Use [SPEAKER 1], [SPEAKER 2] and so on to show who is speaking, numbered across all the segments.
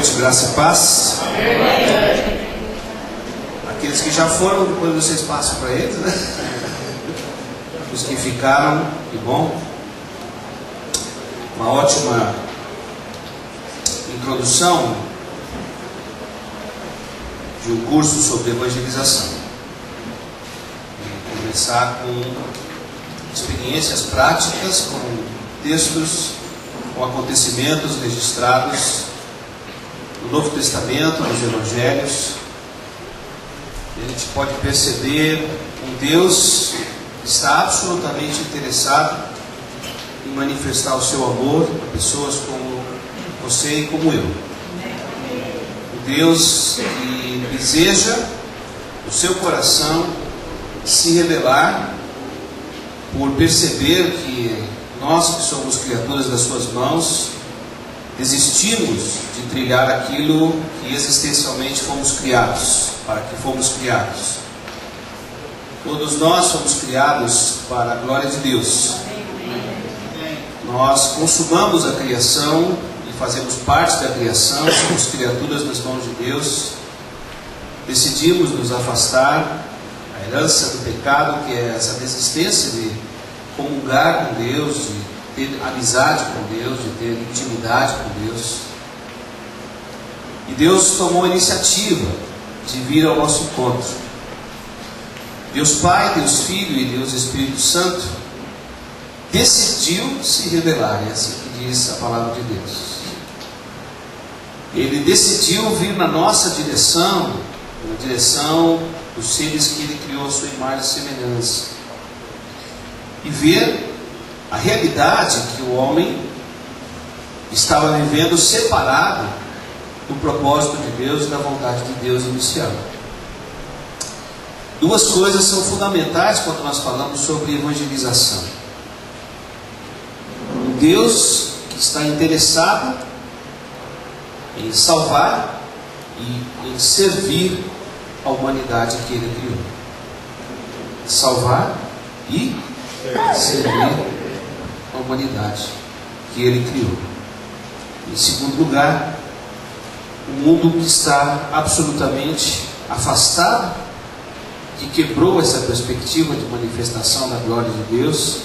[SPEAKER 1] noite, graça e paz. Aqueles que já foram, depois vocês passam para eles, né? Os que ficaram, que bom. Uma ótima introdução de um curso sobre evangelização. Vou começar com experiências práticas, com textos, com acontecimentos registrados no Novo Testamento, nos Evangelhos. E a gente pode perceber um Deus que está absolutamente interessado em manifestar o seu amor a pessoas como você e como eu. Um Deus que deseja no seu coração se revelar por perceber que nós que somos criaturas das suas mãos desistimos de trilhar aquilo que existencialmente fomos criados, para que fomos criados. Todos nós fomos criados para a glória de Deus. Nós consumamos a criação e fazemos parte da criação, somos criaturas nas mãos de Deus. Decidimos nos afastar, a herança do pecado, que é essa desistência de comungar com Deus, de ter amizade com Deus, de ter intimidade com Deus. E Deus tomou a iniciativa de vir ao nosso encontro. Deus Pai, Deus Filho e Deus Espírito Santo decidiu se revelar, é assim que diz a palavra de Deus. Ele decidiu vir na nossa direção, na direção dos seres que Ele criou a sua imagem e semelhança, e ver a realidade que o homem estava vivendo separado do propósito de Deus e da vontade de Deus inicial. Duas coisas são fundamentais quando nós falamos sobre evangelização. Um Deus que está interessado em salvar e em servir a humanidade que Ele criou. Salvar e servir a humanidade que Ele criou. Em segundo lugar, um mundo que está absolutamente afastado, que quebrou essa perspectiva de manifestação da glória de Deus,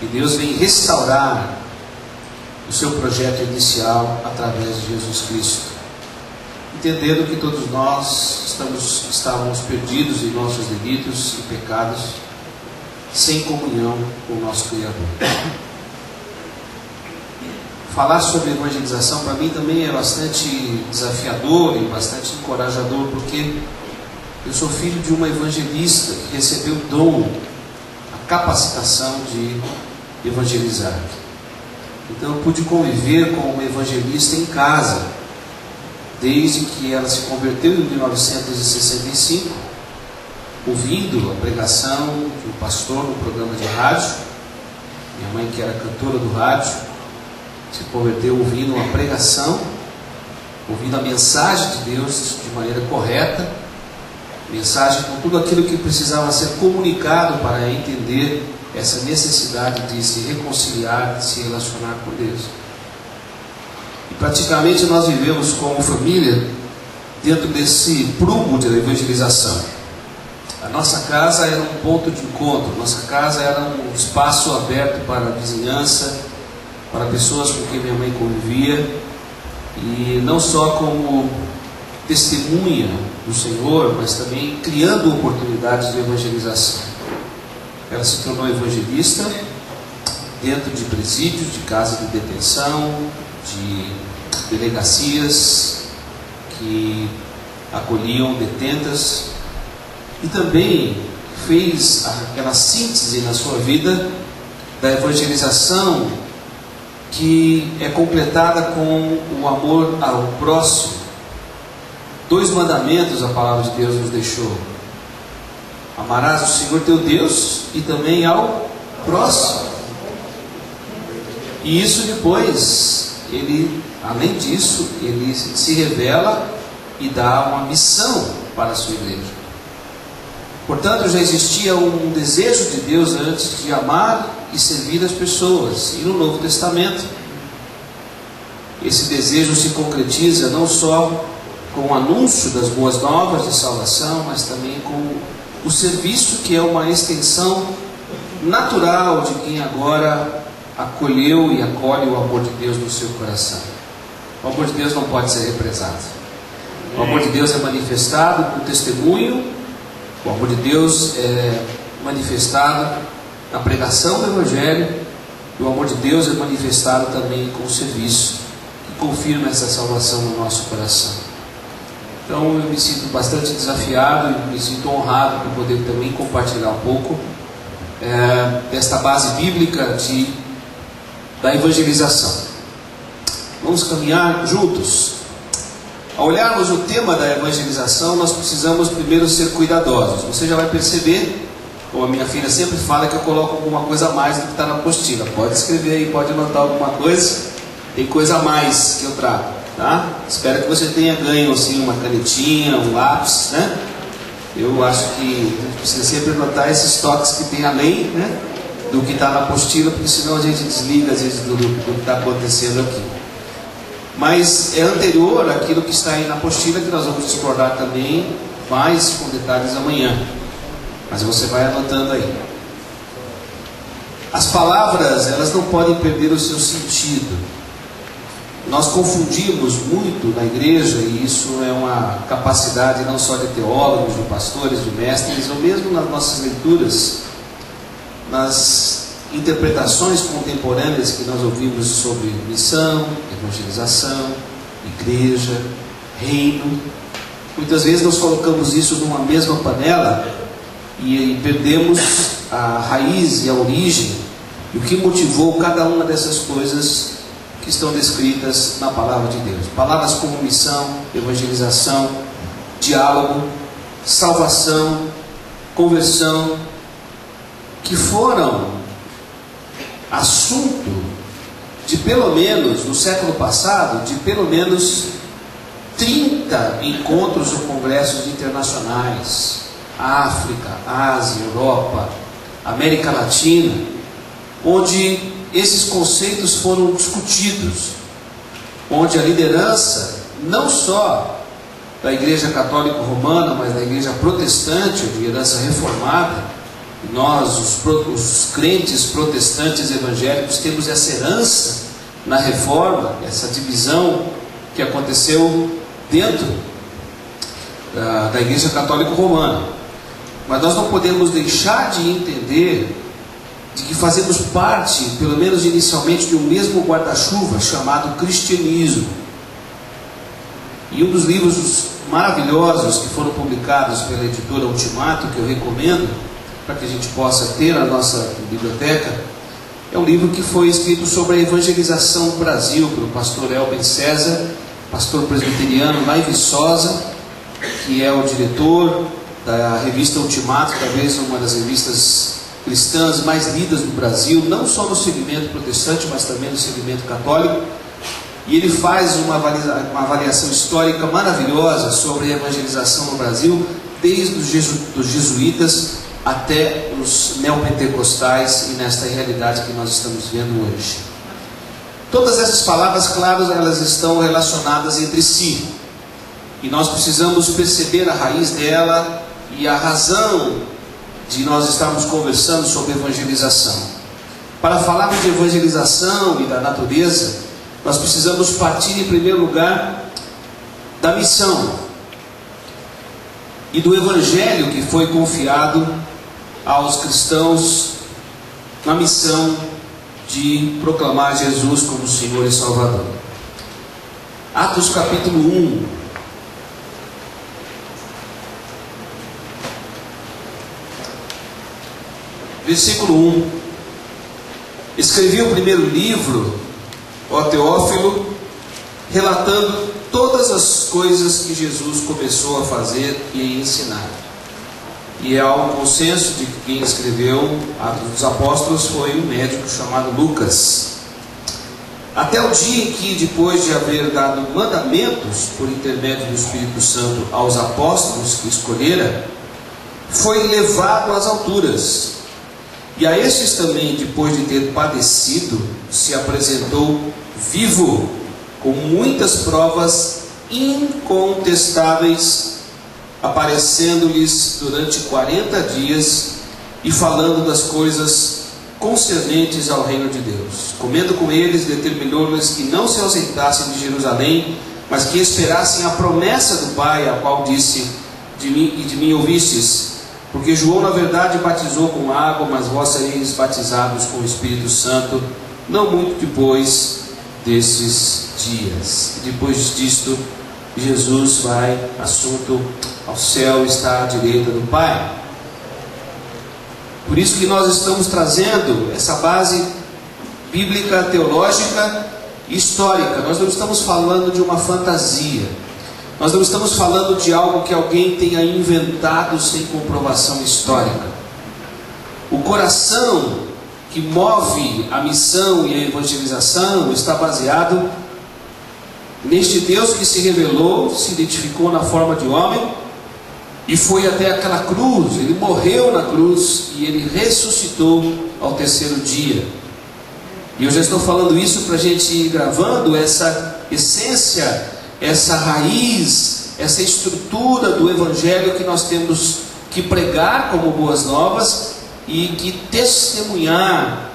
[SPEAKER 1] e Deus vem restaurar o seu projeto inicial através de Jesus Cristo, entendendo que todos nós estávamos perdidos em nossos delitos e pecados, sem comunhão com o nosso Criador. Falar sobre evangelização para mim também é bastante desafiador e bastante encorajador, porque eu sou filho de uma evangelista que recebeu o dom, a capacitação de evangelizar. Então eu pude conviver com uma evangelista em casa, desde que ela se converteu em 1965, ouvindo a pregação de um pastor no programa de rádio. Minha mãe, que era cantora do rádio, se converteu ouvindo uma pregação, ouvindo a mensagem de Deus de maneira correta, mensagem com tudo aquilo que precisava ser comunicado para entender essa necessidade de se reconciliar, de se relacionar com Deus. E praticamente nós vivemos como família dentro desse prumo de evangelização. A nossa casa era um ponto de encontro, nossa casa era um espaço aberto para a vizinhança, para pessoas com quem minha mãe convivia, e não só como testemunha do Senhor, mas também criando oportunidades de evangelização. Ela se tornou evangelista dentro de presídios, de casas de detenção, de delegacias que acolhiam detentas, e também fez aquela síntese na sua vida da evangelização que é completada com o amor ao próximo. 2 mandamentos a palavra de Deus nos deixou: amarás o Senhor teu Deus e também ao próximo. E isso depois, além disso, ele se revela e dá uma missão para a sua igreja. Portanto, já existia um desejo de Deus antes de amar e servir as pessoas. E no Novo Testamento, esse desejo se concretiza não só com o anúncio das boas novas de salvação, mas também com o serviço, que é uma extensão natural de quem agora acolheu e acolhe o amor de Deus no seu coração. O amor de Deus não pode ser represado. O amor de Deus é manifestado com testemunho. O amor de Deus é manifestado na pregação do Evangelho. E o amor de Deus é manifestado também com o serviço, que confirma essa salvação no nosso coração. Então eu me sinto bastante desafiado e me sinto honrado por poder também compartilhar um pouco desta base bíblica da evangelização. Vamos caminhar juntos. Ao olharmos o tema da evangelização, nós precisamos primeiro ser cuidadosos. Você já vai perceber, como a minha filha sempre fala, que eu coloco alguma coisa a mais do que está na apostila. Pode escrever aí, pode anotar alguma coisa. Tem coisa a mais que eu trago, tá? Espero que você tenha ganho assim, uma canetinha, um lápis, né? Eu acho que a gente precisa sempre anotar esses toques que tem além, né, do que está na apostila, porque senão a gente desliga às vezes do que está acontecendo aqui. Mas é anterior àquilo que está aí na apostila, que nós vamos explorar também mais com detalhes amanhã. Mas você vai anotando aí. As palavras, elas não podem perder o seu sentido. Nós confundimos muito na igreja, e isso é uma capacidade não só de teólogos, de pastores, de mestres, ou mesmo nas nossas leituras, nas interpretações contemporâneas que nós ouvimos sobre missão, evangelização, igreja, reino. Muitas vezes nós colocamos isso numa mesma panela e perdemos a raiz e a origem e o que motivou cada uma dessas coisas que estão descritas na palavra de Deus. Palavras como missão, evangelização, diálogo, salvação, conversão, que foram assunto de pelo menos, no século passado, de pelo menos 30 encontros ou congressos internacionais, África, Ásia, Europa, América Latina, onde esses conceitos foram discutidos, onde a liderança, não só da Igreja Católica Romana, mas da Igreja Protestante, ou de herança reformada, nós, os crentes protestantes evangélicos, temos essa herança na reforma, essa divisão que aconteceu dentro da Igreja Católica Romana. Mas nós não podemos deixar de entender de que fazemos parte, pelo menos inicialmente, de um mesmo guarda-chuva chamado cristianismo. E um dos livros maravilhosos que foram publicados pela editora Ultimato, que eu recomendo para que a gente possa ter na nossa biblioteca, é um livro que foi escrito sobre a evangelização no Brasil pelo pastor Elben César, pastor presbiteriano lá em Viçosa, que é o diretor da revista Ultimato, talvez uma das revistas cristãs mais lidas do Brasil, não só no segmento protestante, mas também no segmento católico. E ele faz uma avaliação histórica maravilhosa sobre a evangelização no Brasil, desde os jesuítas até os neopentecostais, e nesta realidade que nós estamos vendo hoje. Todas essas palavras, claro, elas estão relacionadas entre si, e nós precisamos perceber a raiz dela e a razão de nós estarmos conversando sobre evangelização. Para falarmos de evangelização e da natureza, nós precisamos partir em primeiro lugar da missão e do evangelho que foi confiado aos cristãos na missão de proclamar Jesus como Senhor e Salvador. Atos capítulo 1. Versículo 1. Escrevi o primeiro livro, ó Teófilo, relatando todas as coisas que Jesus começou a fazer e a ensinar. E há um consenso de que quem escreveu Atos dos Apóstolos foi um médico chamado Lucas. Até o dia em que, depois de haver dado mandamentos por intermédio do Espírito Santo aos apóstolos que escolhera, foi levado às alturas. E a estes também, depois de ter padecido, se apresentou vivo com muitas provas incontestáveis, aparecendo-lhes durante 40 dias e falando das coisas concernentes ao reino de Deus. Comendo com eles, determinou-lhes que não se ausentassem de Jerusalém, mas que esperassem a promessa do Pai, a qual disse: de mim ouvistes, porque João na verdade batizou com água, mas vós sereis batizados com o Espírito Santo, não muito depois desses dias. E depois disto, Jesus vai, assunto ao céu, está à direita do Pai. Por isso que nós estamos trazendo essa base bíblica, teológica e histórica. Nós não estamos falando de uma fantasia. Nós não estamos falando de algo que alguém tenha inventado sem comprovação histórica. O coração que move a missão e a evangelização está baseado neste Deus que se revelou, se identificou na forma de homem e foi até aquela cruz. Ele morreu na cruz e ele ressuscitou ao terceiro dia. E eu já estou falando isso para a gente ir gravando essa essência, essa raiz, essa estrutura do Evangelho que nós temos que pregar como boas novas e que testemunhar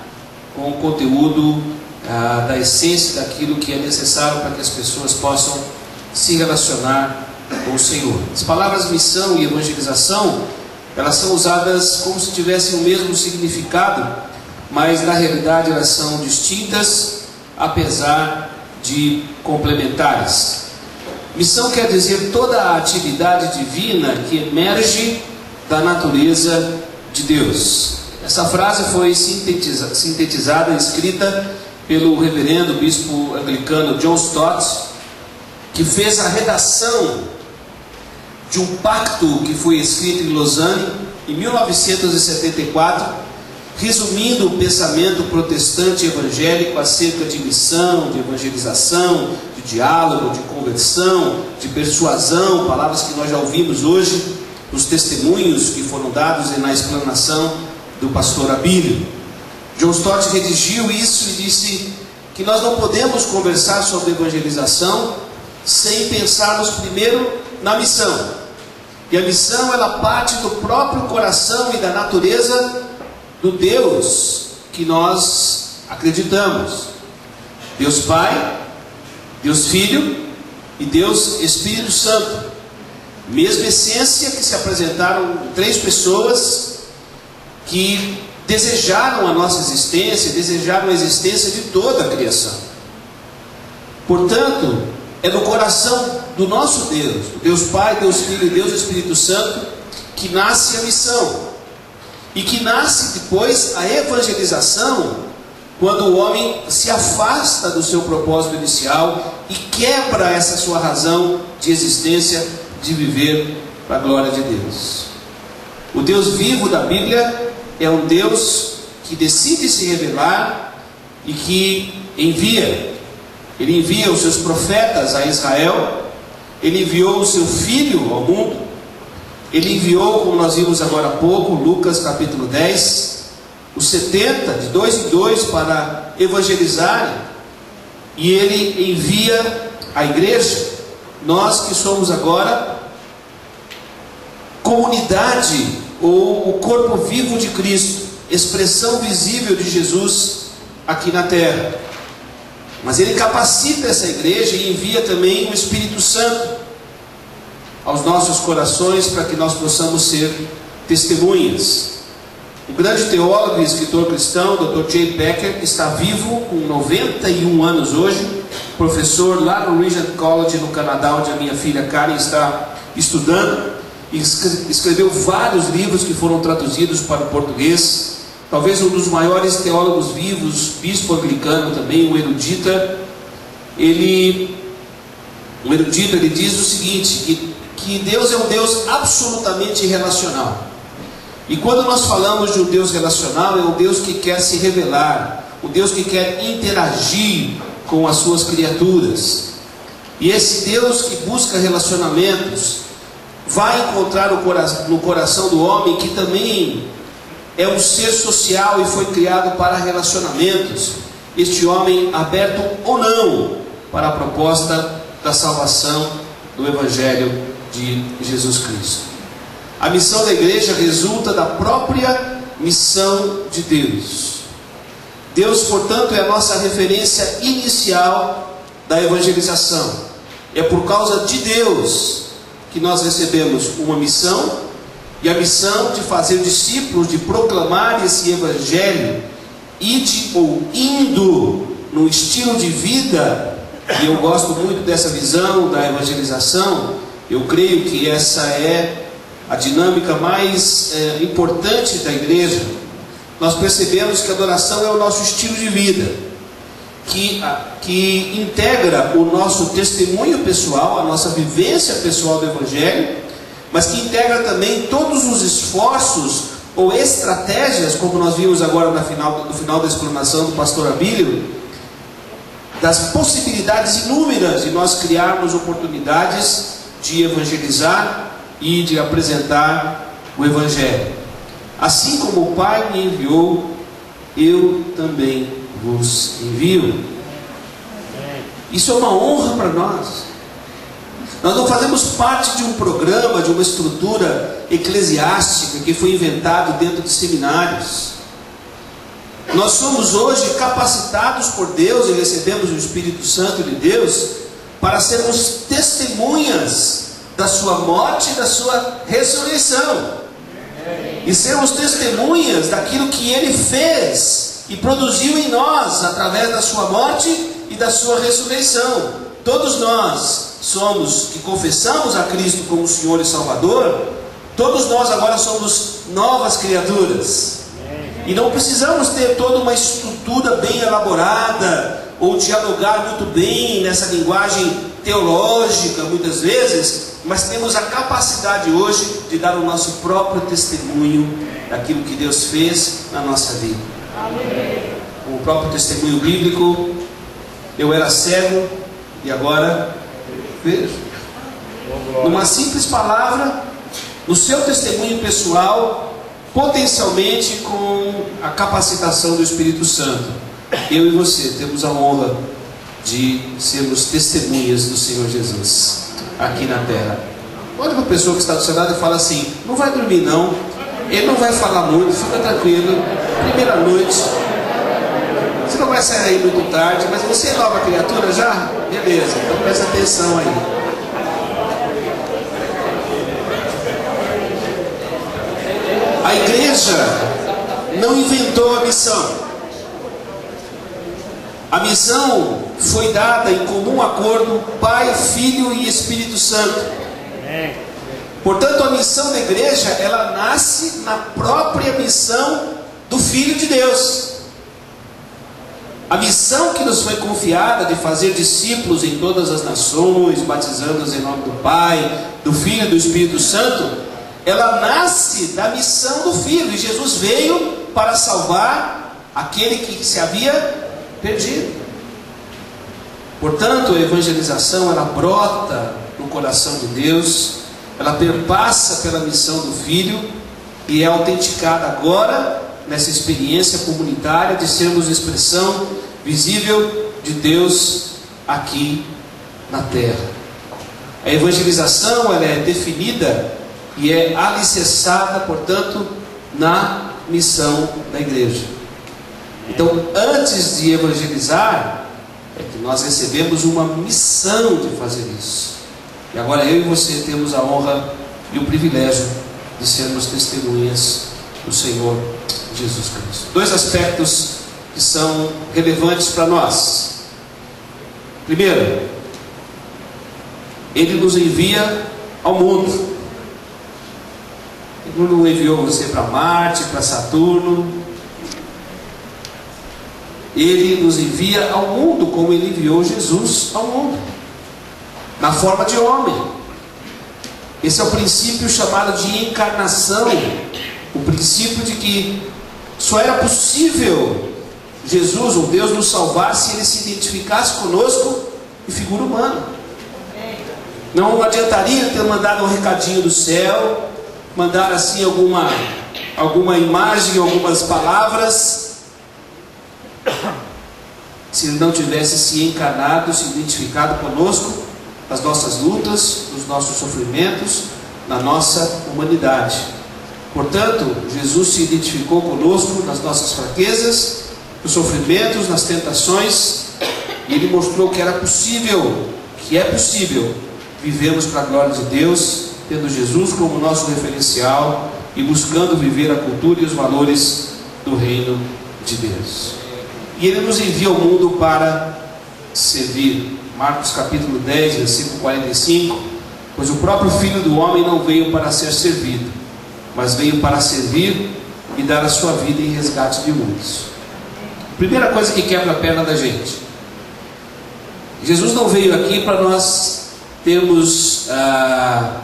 [SPEAKER 1] com o conteúdo da essência daquilo que é necessário para que as pessoas possam se relacionar com o Senhor. As palavras missão e evangelização, elas são usadas como se tivessem o mesmo significado, mas na realidade elas são distintas, apesar de complementares. Missão quer dizer toda a atividade divina que emerge da natureza de Deus. Essa frase foi sintetizada e escrita pelo reverendo bispo anglicano John Stott, que fez a redação de um pacto que foi escrito em Lausanne em 1974, resumindo o pensamento protestante evangélico acerca de missão, de evangelização, de diálogo, de conversão, de persuasão, palavras que nós já ouvimos hoje nos testemunhos que foram dados e na explanação do pastor Abílio. John Stott redigiu isso e disse que nós não podemos conversar sobre evangelização sem pensarmos primeiro na missão. E a missão, ela parte do próprio coração e da natureza do Deus que nós acreditamos. Deus Pai, Deus Filho e Deus Espírito Santo. Mesma essência, que se apresentaram três pessoas que desejaram a nossa existência, desejaram a existência de toda a criação. Portanto, é no coração do nosso Deus, Deus Pai, Deus Filho e Deus Espírito Santo, que nasce a missão. E que nasce depois a evangelização, quando o homem se afasta do seu propósito inicial e quebra essa sua razão de existência, de viver para a glória de Deus. O Deus vivo da Bíblia é um Deus que decide se revelar e que envia. Ele envia os seus profetas a Israel, ele enviou o seu Filho ao mundo, ele enviou, como nós vimos agora há pouco, Lucas capítulo 10, os 70, de 2 em 2, para evangelizarem, e ele envia a igreja, nós que somos agora comunidade, ou o corpo vivo de Cristo, expressão visível de Jesus aqui na terra. Mas ele capacita essa igreja e envia também o Espírito Santo aos nossos corações para que nós possamos ser testemunhas. O grande teólogo e escritor cristão, Dr. J. Becker, está vivo com 91 anos hoje, professor lá no Regent College no Canadá, onde a minha filha Karen está estudando, e escreveu vários livros que foram traduzidos para o português. Talvez um dos maiores teólogos vivos, bispo anglicano também, um erudita. Ele diz o seguinte, que Deus é um Deus absolutamente relacional. E quando nós falamos de um Deus relacional, é um Deus que quer se revelar, um Deus que quer interagir com as suas criaturas. E esse Deus que busca relacionamentos vai encontrar no coração do homem, que também é um ser social e foi criado para relacionamentos, este homem, aberto ou não para a proposta da salvação do Evangelho de Jesus Cristo. A missão da igreja resulta da própria missão de Deus. Deus, portanto, é a nossa referência inicial da evangelização. É por causa de Deus que nós recebemos uma missão, e a missão de fazer discípulos, de proclamar esse Evangelho, indo no estilo de vida. E eu gosto muito dessa visão da evangelização. Eu creio que essa é a dinâmica mais importante da igreja. Nós percebemos que a adoração é o nosso estilo de vida, que integra o nosso testemunho pessoal, a nossa vivência pessoal do Evangelho, mas que integra também todos os esforços ou estratégias, como nós vimos agora no final da explanação do pastor Abílio, das possibilidades inúmeras de nós criarmos oportunidades de evangelizar e de apresentar o Evangelho. Assim como o Pai me enviou, eu também vos envio. Isso é uma honra para nós. Nós não fazemos parte de um programa, de uma estrutura eclesiástica que foi inventado dentro de seminários. Nós somos hoje capacitados por Deus e recebemos o Espírito Santo de Deus para sermos testemunhas da sua morte e da sua ressurreição, e sermos testemunhas daquilo que Ele fez e produziu em nós através da sua morte e da sua ressurreição. Todos nós somos, que confessamos a Cristo como Senhor e Salvador, todos nós agora somos novas criaturas, e não precisamos ter toda uma estrutura bem elaborada, ou dialogar muito bem nessa linguagem teológica muitas vezes, mas temos a capacidade hoje de dar o nosso próprio testemunho daquilo que Deus fez na nossa vida. O próprio testemunho bíblico: eu era cego e agora vejo. Numa simples palavra, no seu testemunho pessoal, potencialmente com a capacitação do Espírito Santo, eu e você temos a honra de sermos testemunhas do Senhor Jesus aqui na terra. Olha para a pessoa que está do seu lado e fala assim: não vai dormir não, ele não vai falar muito, fica tranquilo, primeira noite, você não vai sair aí muito tarde, mas você é nova criatura já? Beleza, então presta atenção aí. A igreja não inventou a missão. A missão foi dada em comum acordo, Pai, Filho e Espírito Santo. Portanto, a missão da igreja, ela nasce na própria missão do Filho de Deus. A missão que nos foi confiada de fazer discípulos em todas as nações, batizando-os em nome do Pai, do Filho e do Espírito Santo, ela nasce da missão do Filho. E Jesus veio para salvar aquele que se havia perdido. Portanto, a evangelização, ela brota no coração de Deus, ela perpassa pela missão do Filho e é autenticada agora nessa experiência comunitária de sermos expressão visível de Deus aqui na terra. A evangelização, ela é definida e é alicerçada, portanto, na missão da igreja. Então, antes de evangelizar, é que nós recebemos uma missão de fazer isso. E agora eu e você temos a honra e o privilégio de sermos testemunhas do Senhor Jesus Cristo. Dois aspectos que são relevantes para nós. Primeiro, Ele nos envia ao mundo. Ele não enviou você para Marte, para Saturno. Ele nos envia ao mundo, como Ele enviou Jesus ao mundo, na forma de homem. Esse é o princípio chamado de encarnação, o princípio de que só era possível Jesus, ou Deus, nos salvar se Ele se identificasse conosco em figura humana. Não adiantaria ter mandado um recadinho do céu, mandar assim alguma imagem, algumas palavras, se Ele não tivesse se encarnado, se identificado conosco, nas nossas lutas, nos nossos sofrimentos, na nossa humanidade. Portanto, Jesus se identificou conosco nas nossas fraquezas, nos sofrimentos, nas tentações, e Ele mostrou que era possível, que é possível, vivermos para a glória de Deus, tendo Jesus como nosso referencial e buscando viver a cultura e os valores do reino de Deus. E Ele nos envia ao mundo para servir. Marcos capítulo 10, versículo 45: pois o próprio Filho do Homem não veio para ser servido, mas veio para servir e dar a sua vida em resgate de muitos. Primeira coisa que quebra a perna da gente: Jesus não veio aqui para nós termos a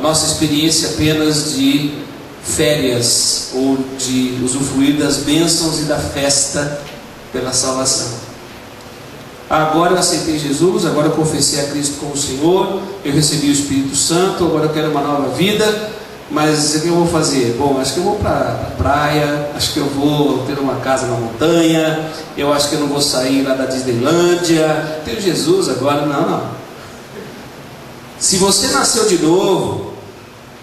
[SPEAKER 1] nossa experiência apenas de férias ou de usufruir das bênçãos e da festa pela salvação. Agora eu aceitei Jesus, agora eu confessei a Cristo como Senhor, eu recebi o Espírito Santo, agora eu quero uma nova vida, mas o que eu vou fazer? Bom, acho que eu vou para a praia, acho que eu vou ter uma casa na montanha, eu acho que eu não vou sair lá da Disneylândia, tenho Jesus agora. Não. Se você nasceu de novo,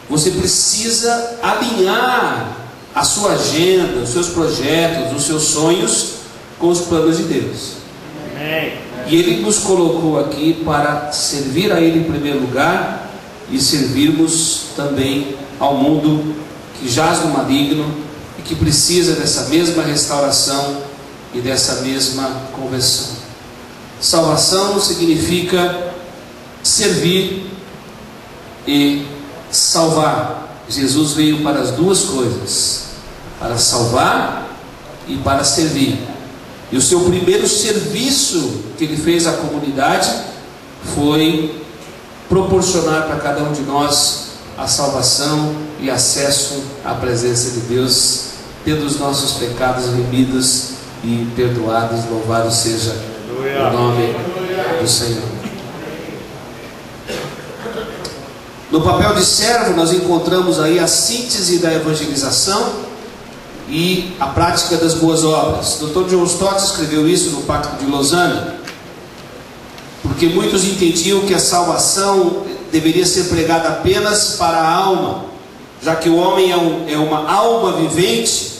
[SPEAKER 1] você precisa alinhar a sua agenda, os seus projetos, os seus sonhos com os planos de Deus. E Ele nos colocou aqui para servir a Ele em primeiro lugar e servirmos também ao mundo que jaz no maligno e que precisa dessa mesma restauração e dessa mesma conversão. Salvação significa servir e salvar. Jesus veio para as duas coisas, para salvar e para servir. E o seu primeiro serviço que Ele fez à comunidade foi proporcionar para cada um de nós a salvação e acesso à presença de Deus, tendo os nossos pecados remidos e perdoados. Louvado seja o nome do Senhor. No papel de servo nós encontramos aí a síntese da evangelização e a prática das boas obras. Dr. John Stott escreveu isso no Pacto de Lausanne, porque muitos entendiam que a salvação deveria ser pregada apenas para a alma, já que o homem é uma alma vivente.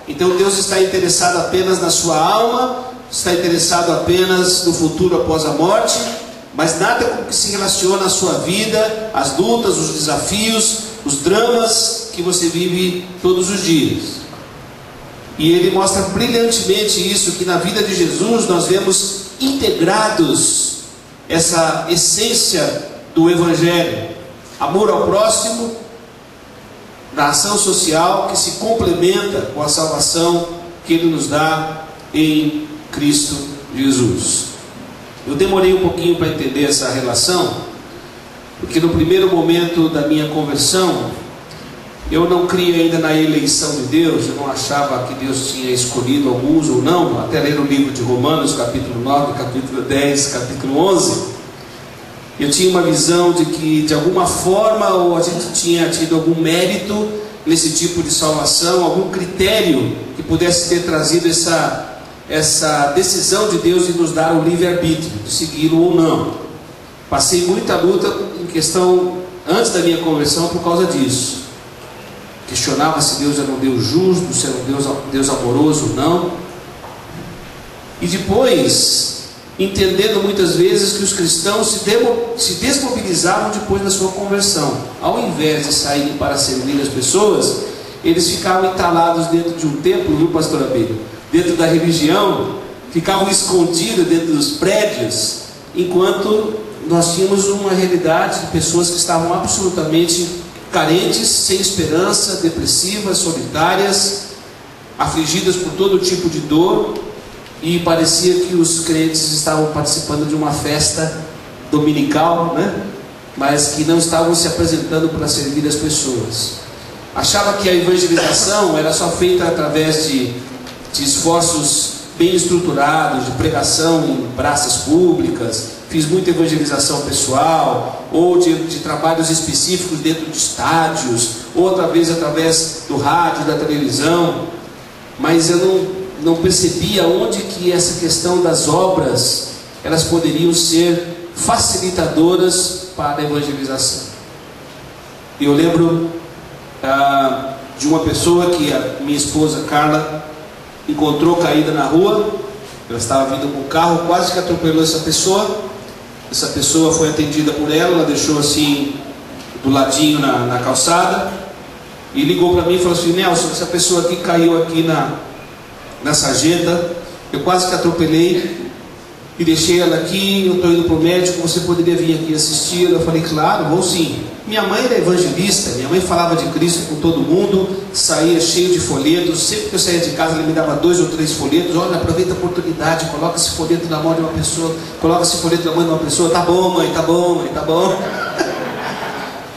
[SPEAKER 1] Então Deus está interessado apenas na sua alma, está interessado apenas no futuro após a morte, mas nada com que se relaciona à sua vida, as lutas, os desafios, os dramas que você vive todos os dias. E ele mostra brilhantemente isso, que na vida de Jesus nós vemos integrados essa essência do Evangelho: amor ao próximo, na ação social que se complementa com a salvação que Ele nos dá em Cristo Jesus. Eu demorei um pouquinho para entender essa relação, porque no primeiro momento da minha conversão eu não cria ainda na eleição de Deus. Eu não achava que Deus tinha escolhido alguns ou não, até ler o livro de Romanos, capítulo 9, capítulo 10, capítulo 11. Eu tinha uma visão de que, de alguma forma, ou a gente tinha tido algum mérito nesse tipo de salvação, algum critério que pudesse ter trazido essa decisão de Deus de nos dar o livre-arbítrio, de segui-lo ou não. Passei muita luta em questão, antes da minha conversão, por causa disso. Questionava se Deus era um Deus justo, se era um Deus amoroso ou não. E depois, entendendo muitas vezes que os cristãos se desmobilizavam depois da sua conversão. Ao invés de saírem para servir as pessoas, eles ficavam entalados dentro de um templo, viu, pastor Abelho? Dentro da religião, ficavam escondidos dentro dos prédios, enquanto nós tínhamos uma realidade de pessoas que estavam absolutamente carentes, sem esperança, depressivas, solitárias, afligidas por todo tipo de dor, e parecia que os crentes estavam participando de uma festa dominical, né? Mas que não estavam se apresentando para servir as pessoas. Achava que a evangelização era só feita através de esforços bem estruturados, de pregação em praças públicas. Fiz muita evangelização pessoal, ou de trabalhos específicos dentro de estádios, ou outra vez através do rádio, da televisão. Mas eu não percebia onde que essa questão das obras, elas poderiam ser facilitadoras para a evangelização. E eu lembro de uma pessoa que a minha esposa Carla encontrou caída na rua. Ela estava vindo com o carro, quase que atropelou essa pessoa. Essa pessoa foi atendida por ela deixou assim do ladinho na calçada e ligou para mim e falou assim: Nelson, essa pessoa aqui caiu aqui na sarjeta, eu quase que atropelei e deixei ela aqui, eu estou indo para o médico, você poderia vir aqui assistir? Eu falei: claro, vou sim. Minha mãe era evangelista, minha mãe falava de Cristo com todo mundo, saía cheio de folhetos, sempre que eu saía de casa ela me dava 2 ou 3 folhetos. Olha, aproveita a oportunidade, coloca esse folheto na mão de uma pessoa, coloca esse folheto na mão de uma pessoa. Tá bom, mãe, tá bom, mãe, tá bom.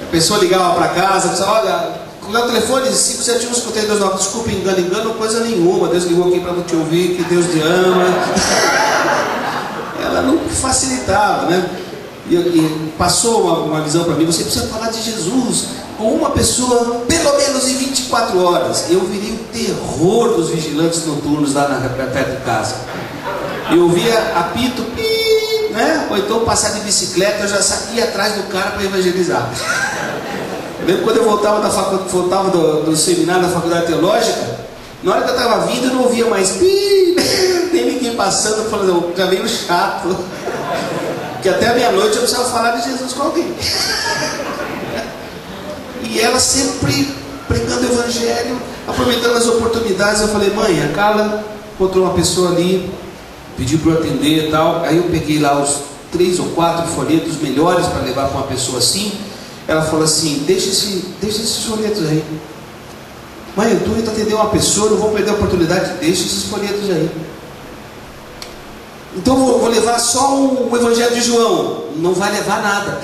[SPEAKER 1] A pessoa ligava para casa, dizia: olha, o meu telefone 571-5299, desculpa, engano, coisa nenhuma, Deus ligou aqui para não te ouvir, que Deus te ama. Ela não facilitava, né? E passou uma visão para mim: você precisa falar de Jesus com uma pessoa, pelo menos em 24 horas. Eu virei o terror dos vigilantes noturnos lá perto de casa. Eu via apito, né? Ou então passar de bicicleta, eu já saía atrás do cara para evangelizar. Eu lembro quando eu voltava do seminário da faculdade teológica, na hora que eu estava vindo eu não ouvia mais nem ninguém passando, falando: já veio chato. Que até a meia-noite eu precisava falar de Jesus com alguém. E ela sempre pregando o evangelho, aproveitando as oportunidades. Eu falei: mãe, a Carla encontrou uma pessoa ali, pediu para eu atender e tal. Aí eu peguei lá os 3 ou 4 folhetos melhores para levar para uma pessoa assim. Ela falou assim: deixa esses folhetos aí. Mãe, eu estou indo atender uma pessoa, não vou perder a oportunidade, deixa esses folhetos aí. Então vou levar só o Evangelho de João. Não vai levar nada.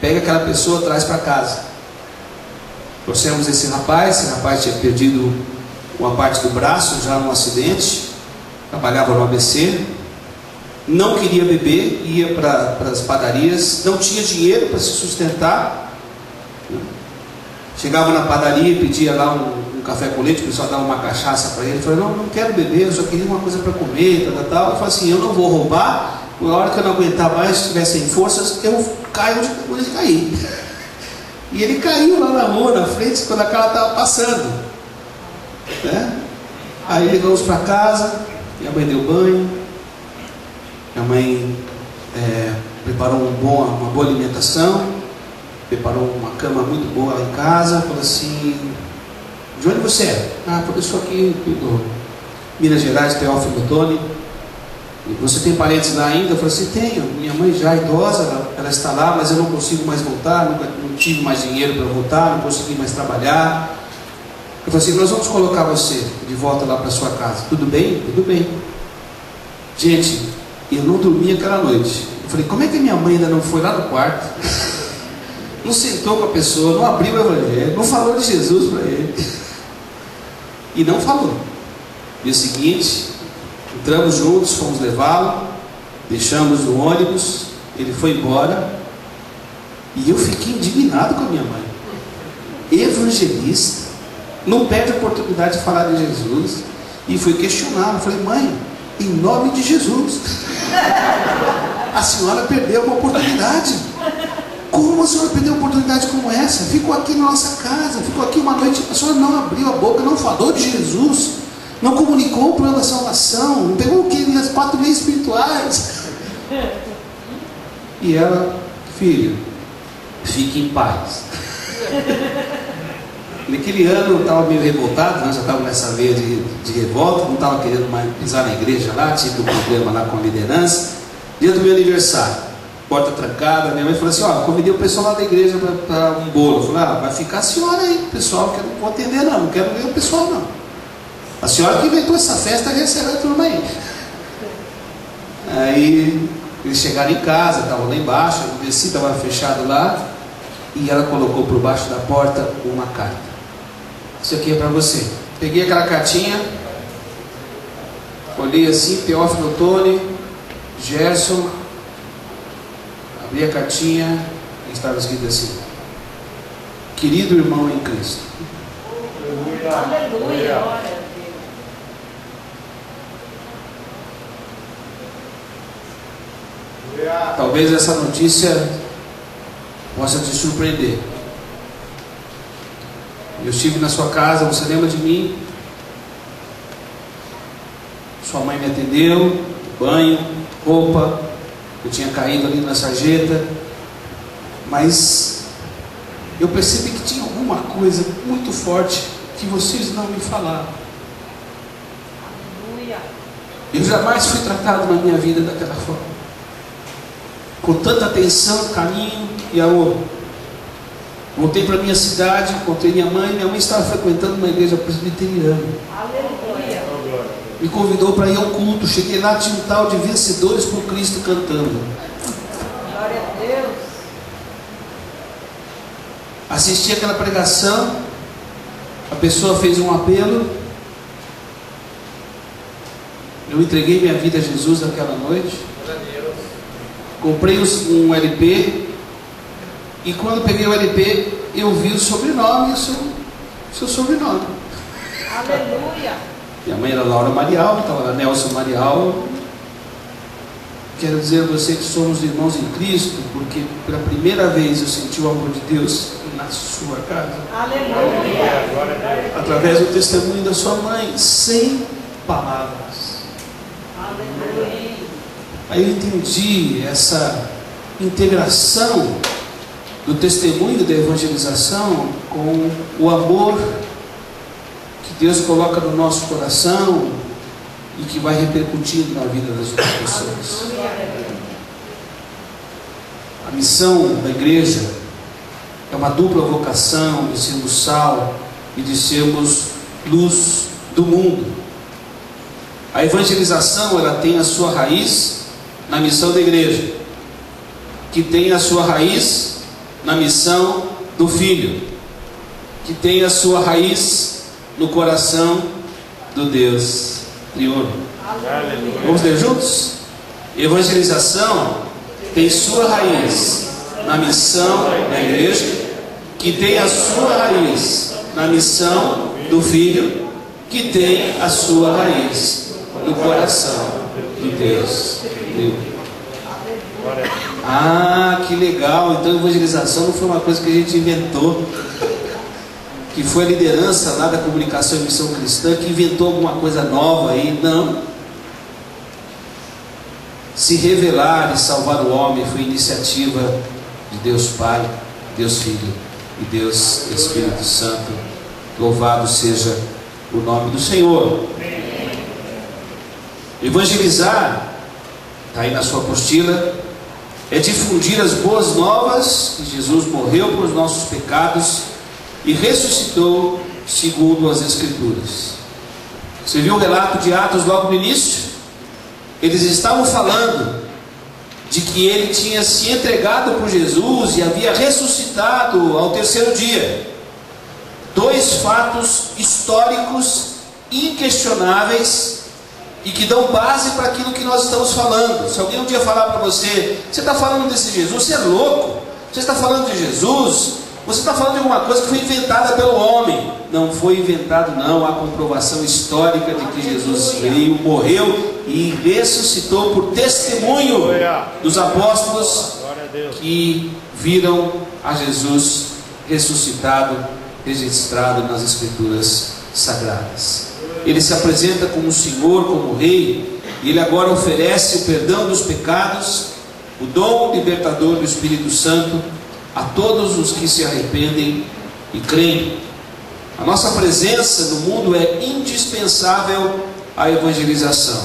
[SPEAKER 1] Pega aquela pessoa, traz para casa. Trouxemos esse rapaz tinha perdido uma parte do braço já num acidente, trabalhava no ABC, não queria beber, ia para as padarias, não tinha dinheiro para se sustentar. Chegava na padaria e pedia lá um café com leite, o pessoal dava uma cachaça para ele. Ele falou: não quero beber, eu só queria uma coisa para comer, tal. Eu falei assim: eu não vou roubar, na hora que eu não aguentar mais, se estiver sem forças, eu caio onde cair. E ele caiu lá na rua, na frente, quando a Carla estava passando, né? Aí levamos para casa, minha mãe deu banho, minha mãe preparou uma boa alimentação, preparou uma cama muito boa lá em casa. Falou assim: de onde você é? Eu sou aqui do Minas Gerais, Teófilo Otoni. E você tem parentes lá ainda? Eu falei assim: tenho. Minha mãe já idosa, ela está lá, mas eu não consigo mais voltar, não tive mais dinheiro para voltar, não consegui mais trabalhar. Eu falei assim: nós vamos colocar você de volta lá para sua casa. Tudo bem? Tudo bem. Gente, eu não dormi aquela noite. Eu falei: como é que minha mãe ainda não foi lá no quarto? Não sentou com a pessoa, não abriu o evangelho, não falou de Jesus para ele. E não falou. Dia seguinte, entramos juntos, fomos levá-lo, deixamos no ônibus, ele foi embora. E eu fiquei indignado com a minha mãe. Evangelista, não perde a oportunidade de falar de Jesus. E fui questioná-lo. Falei: mãe, em nome de Jesus, a senhora perdeu uma oportunidade. Como a senhora perdeu uma oportunidade como essa? Ficou aqui na nossa casa, ficou aqui uma noite, a senhora não abriu a boca, não falou de Jesus, não comunicou o plano da salvação, não pegou o que? As 4 leis espirituais. E ela: filho, fique em paz. Naquele ano eu estava meio revoltado, nós já estávamos nessa veia de revolta, não estava querendo mais pisar na igreja lá, tive um problema lá com a liderança. Dia do meu aniversário, porta trancada, minha mãe falou assim: ó, convidei o pessoal lá da igreja para um bolo. Eu falei: vai ficar a senhora aí, pessoal, que eu não vou atender não quero ver o pessoal não. A senhora que inventou essa festa, recebe a turma aí. Aí eles chegaram em casa, estavam lá embaixo, eu desci, estava fechado lá, e ela colocou por baixo da porta uma carta. Isso aqui é para você. Peguei aquela cartinha, olhei assim: Teófilo Otoni, Gerson. Abri a cartinha e estava escrito assim: querido irmão em Cristo.
[SPEAKER 2] Aleluia.
[SPEAKER 1] Talvez essa notícia possa te surpreender. Eu estive na sua casa, você lembra de mim? Sua mãe me atendeu, banho, roupa, eu tinha caído ali na sarjeta, mas eu percebi que tinha alguma coisa muito forte que vocês não me falaram. Eu jamais fui tratado na minha vida daquela forma, com tanta atenção, carinho e amor. Voltei para minha cidade, encontrei minha mãe estava frequentando uma igreja presbiteriana.
[SPEAKER 2] Aleluia.
[SPEAKER 1] Me convidou para ir ao culto. Cheguei lá, tinha um tal de Vencedores por Cristo cantando.
[SPEAKER 2] Glória a Deus.
[SPEAKER 1] Assisti aquela pregação, a pessoa fez um apelo, eu entreguei minha vida a Jesus naquela noite, comprei um LP, e quando peguei o LP, eu vi o sobrenome, o seu sobrenome.
[SPEAKER 2] Aleluia.
[SPEAKER 1] Minha mãe era Laura Marial, estava lá Nelson Marial. Quero dizer a você que somos irmãos em Cristo, porque pela primeira vez eu senti o amor de Deus na sua casa.
[SPEAKER 2] Aleluia.
[SPEAKER 1] Através do testemunho da sua mãe, sem palavras.
[SPEAKER 2] Aleluia.
[SPEAKER 1] Aí eu entendi essa integração do testemunho da evangelização com o amor que Deus coloca no nosso coração e que vai repercutindo na vida das outras pessoas. A missão da igreja é uma dupla vocação de sermos sal e de sermos luz do mundo. A evangelização, ela tem a sua raiz na missão da igreja, que tem a sua raiz na missão do Filho, que tem a sua raiz no coração do Deus triuno. Vamos ler juntos? Evangelização tem sua raiz na missão da igreja, que tem a sua raiz na missão do Filho, que tem a sua raiz no coração de Deus triuno. Ah, que legal! Então evangelização não foi uma coisa que a gente inventou, que foi a liderança lá da comunicação e missão cristã que inventou alguma coisa nova aí. Não. Se revelar e salvar o homem foi iniciativa de Deus Pai, Deus Filho e Deus Espírito Santo. Louvado seja o nome do Senhor. Evangelizar, está aí na sua apostila, é difundir as boas novas que Jesus morreu por os nossos pecados e ressuscitou segundo as Escrituras. Você viu o relato de Atos logo no início? Eles estavam falando de que ele tinha se entregado por Jesus e havia ressuscitado ao terceiro dia. Dois fatos históricos inquestionáveis e que dão base para aquilo que nós estamos falando. Se alguém um dia falar para você, você está falando desse Jesus, você é louco, você está falando de Jesus, você está falando de alguma coisa que foi inventada pelo homem. Não foi inventado não, há comprovação histórica de que Jesus veio, morreu e ressuscitou por testemunho dos apóstolos que viram a Jesus ressuscitado, registrado nas Escrituras Sagradas. Ele se apresenta como Senhor, como Rei, e Ele agora oferece o perdão dos pecados, o dom libertador do Espírito Santo a todos os que se arrependem e creem. A nossa presença no mundo é indispensável à evangelização,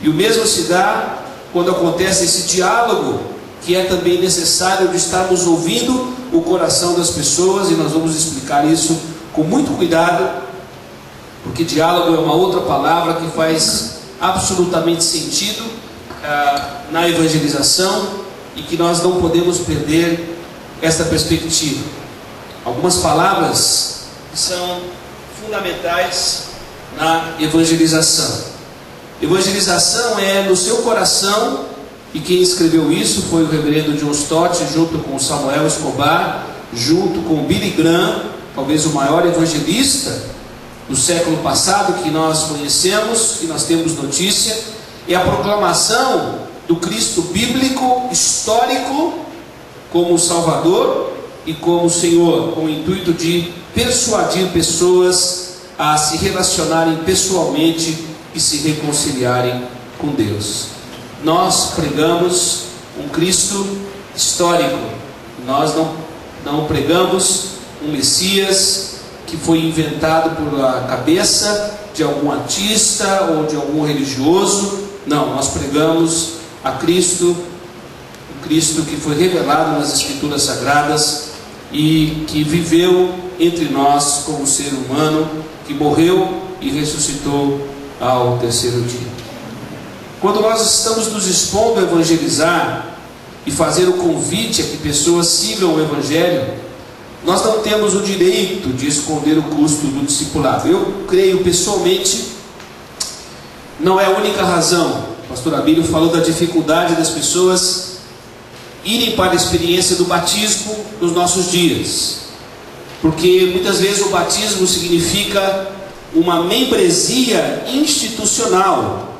[SPEAKER 1] e o mesmo se dá quando acontece esse diálogo, que é também necessário de estarmos ouvindo o coração das pessoas, e nós vamos explicar isso com muito cuidado, porque diálogo é uma outra palavra que faz absolutamente sentido na evangelização, e que nós não podemos perder esta perspectiva. Algumas palavras que são fundamentais na evangelização. Evangelização é no seu coração, e quem escreveu isso foi o reverendo John Stott, junto com Samuel Escobar, junto com Billy Graham, talvez o maior evangelista do século passado que nós conhecemos, que nós temos notícia, é a proclamação do Cristo bíblico, histórico, como Salvador e como Senhor, com o intuito de persuadir pessoas a se relacionarem pessoalmente e se reconciliarem com Deus. Nós pregamos um Cristo histórico. Nós não pregamos um Messias que foi inventado por a cabeça de algum artista ou de algum religioso. Não, nós pregamos a Cristo, o Cristo que foi revelado nas Escrituras Sagradas e que viveu entre nós como ser humano, que morreu e ressuscitou ao terceiro dia. Quando nós estamos nos expondo a evangelizar e fazer o convite a que pessoas sigam o Evangelho, nós não temos o direito de esconder o custo do discipulado. Eu creio pessoalmente, não é a única razão. O pastor Abílio falou da dificuldade das pessoas irem para a experiência do batismo nos nossos dias, porque muitas vezes o batismo significa uma membresia institucional,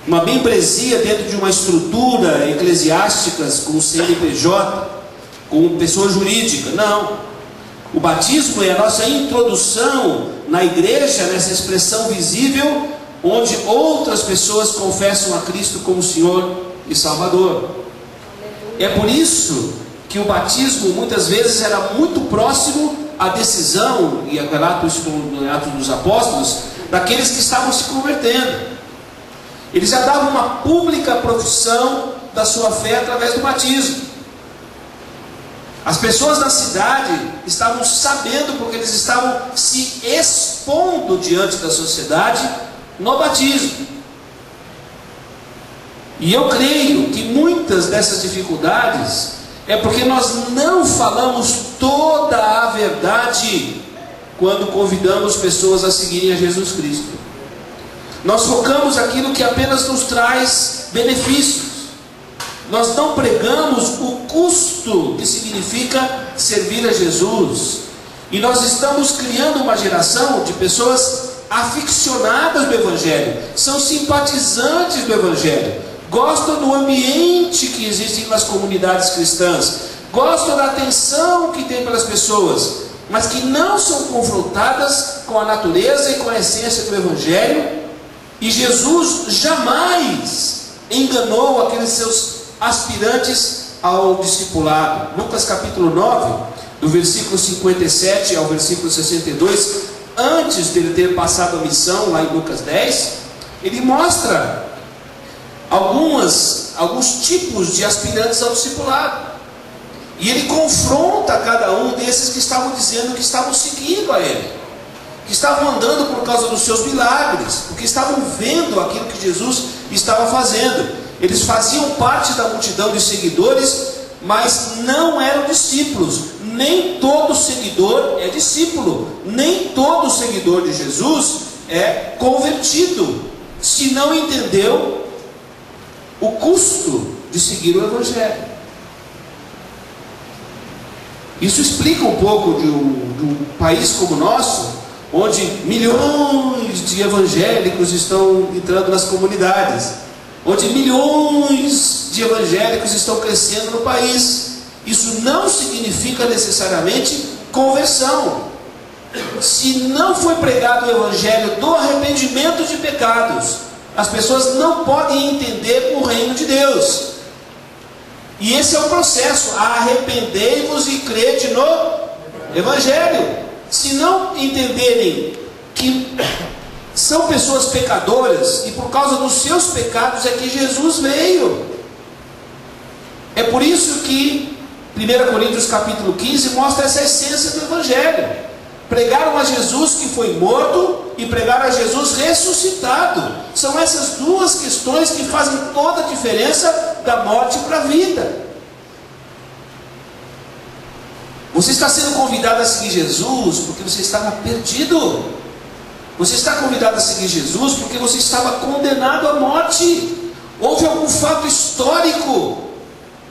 [SPEAKER 1] uma membresia dentro de uma estrutura eclesiástica, com CNPJ, com pessoa jurídica. Não, o batismo é a nossa introdução na igreja, nessa expressão visível, onde outras pessoas confessam a Cristo como Senhor e Salvador. É por isso que o batismo muitas vezes era muito próximo à decisão, e a relato isso no Atos dos Apóstolos, daqueles que estavam se convertendo. Eles já davam uma pública profissão da sua fé através do batismo. As pessoas da cidade estavam sabendo, porque eles estavam se expondo diante da sociedade no batismo. E eu creio que muitas dessas dificuldades é porque nós não falamos toda a verdade quando convidamos pessoas a seguirem a Jesus Cristo. Nós focamos aquilo que apenas nos traz benefícios. Nós não pregamos o custo que significa servir a Jesus. E nós estamos criando uma geração de pessoas aficionadas do Evangelho, são simpatizantes do Evangelho, gostam do ambiente que existe nas comunidades cristãs, gostam da atenção que tem pelas pessoas, mas que não são confrontadas com a natureza e com a essência do Evangelho. E Jesus jamais enganou aqueles seus aspirantes ao discipulado. Lucas capítulo 9, do versículo 57 ao versículo 62, antes dele ter passado a missão, lá em Lucas 10, ele mostra alguns tipos de aspirantes ao discipulado. E ele confronta cada um desses que estavam dizendo que estavam seguindo a ele, que estavam andando por causa dos seus milagres, porque estavam vendo aquilo que Jesus estava fazendo. Eles faziam parte da multidão de seguidores, mas não eram discípulos. Nem todo seguidor é discípulo, nem todo seguidor de Jesus é convertido, se não entendeu o custo de seguir o Evangelho. Isso explica um pouco de um país como o nosso, onde milhões de evangélicos estão entrando nas comunidades, onde milhões de evangélicos estão crescendo no país. Isso não significa necessariamente conversão. Se não foi pregado o Evangelho do arrependimento de pecados, as pessoas não podem entender o reino de Deus. E esse é o processo: arrependei-vos e crede no Evangelho. Se não entenderem que são pessoas pecadoras e por causa dos seus pecados é que Jesus veio. É por isso que 1 Coríntios capítulo 15 mostra essa essência do Evangelho. Pregaram a Jesus que foi morto e pregaram a Jesus ressuscitado. São essas duas questões que fazem toda a diferença da morte para a vida. Você está sendo convidado a seguir Jesus porque você estava perdido. Você está convidado a seguir Jesus porque você estava condenado à morte. Houve algum fato histórico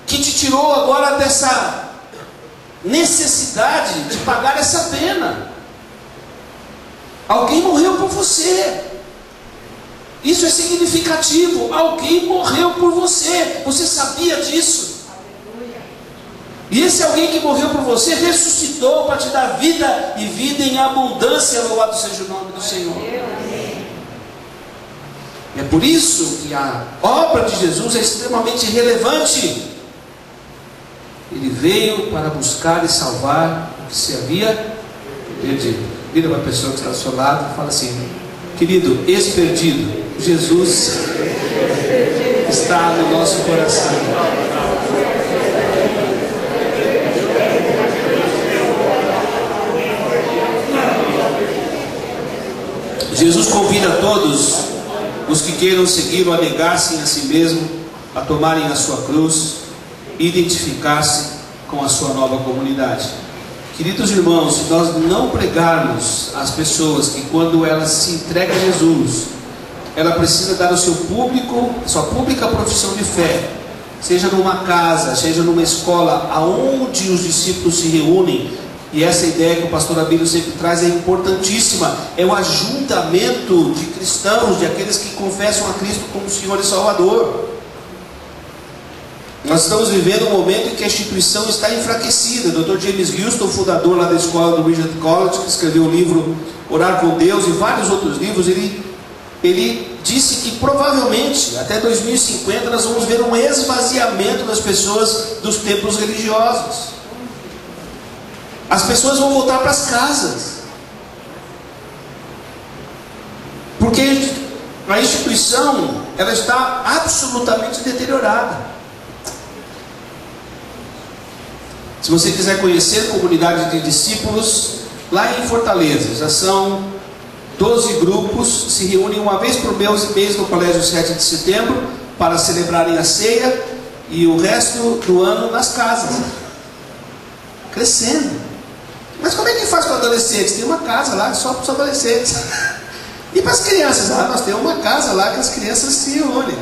[SPEAKER 1] que te tirou agora dessa necessidade de pagar essa pena. Alguém morreu por você. Isso é significativo. Alguém morreu por você. Você sabia disso? E esse alguém que morreu por você ressuscitou para te dar vida e vida em abundância. Louvado seja o nome do Senhor. É por isso que a obra de Jesus é extremamente relevante. Ele veio para buscar e salvar o que se havia perdido. Vira para a pessoa que está ao seu lado e fala assim: querido, ex-perdido, Jesus está no nosso coração. Jesus convida a todos os que queiram segui-lo a negar-se a si mesmo, a tomarem a sua cruz e identificar-se com a sua nova comunidade. Queridos irmãos, se nós não pregarmos às pessoas que quando elas se entregam a Jesus, ela precisa dar o seu sua pública profissão de fé, seja numa casa, seja numa escola, aonde os discípulos se reúnem. E essa ideia que o pastor Abílio sempre traz é importantíssima. É um ajuntamento de cristãos, de aqueles que confessam a Cristo como Senhor e Salvador. Nós estamos vivendo um momento em que a instituição está enfraquecida. O Dr. James Houston, fundador lá da escola do Regent College, que escreveu o livro Orar com Deus e vários outros livros, ele disse que provavelmente até 2050 nós vamos ver um esvaziamento das pessoas dos templos religiosos. As pessoas vão voltar para as casas, porque a instituição ela está absolutamente deteriorada. Se você quiser conhecer a comunidade de discípulos, lá em Fortaleza, já são 12 grupos, se reúnem uma vez por mês no Colégio 7 de Setembro, para celebrarem a ceia, e o resto do ano nas casas, crescendo. Mas como é que faz com adolescentes? Tem uma casa lá só para os adolescentes. E para as crianças? Nós temos uma casa lá que as crianças se reúnem.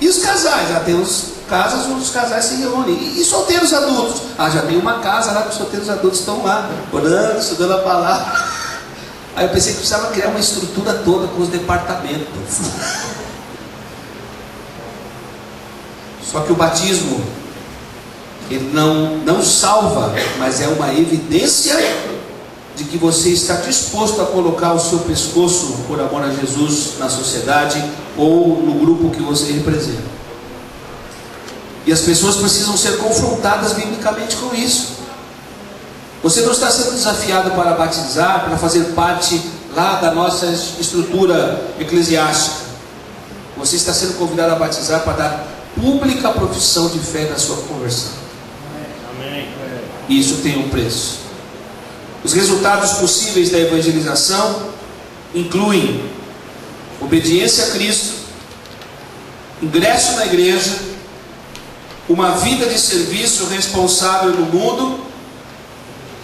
[SPEAKER 1] E os casais? Tem casas onde os casais se reúnem. E solteiros adultos? Já tem uma casa lá que os solteiros adultos estão lá, orando, estudando a palavra. Aí eu pensei que precisava criar uma estrutura toda com os departamentos. Só que o batismo, ele não salva, mas é uma evidência de que você está disposto a colocar o seu pescoço por amor a Jesus na sociedade ou no grupo que você representa. E as pessoas precisam ser confrontadas biblicamente com isso. Você não está sendo desafiado para batizar, para fazer parte lá da nossa estrutura eclesiástica. Você está sendo convidado a batizar para dar pública profissão de fé na sua conversão. E isso tem um preço. Os resultados possíveis da evangelização incluem obediência a Cristo, ingresso na igreja, uma vida de serviço responsável no mundo,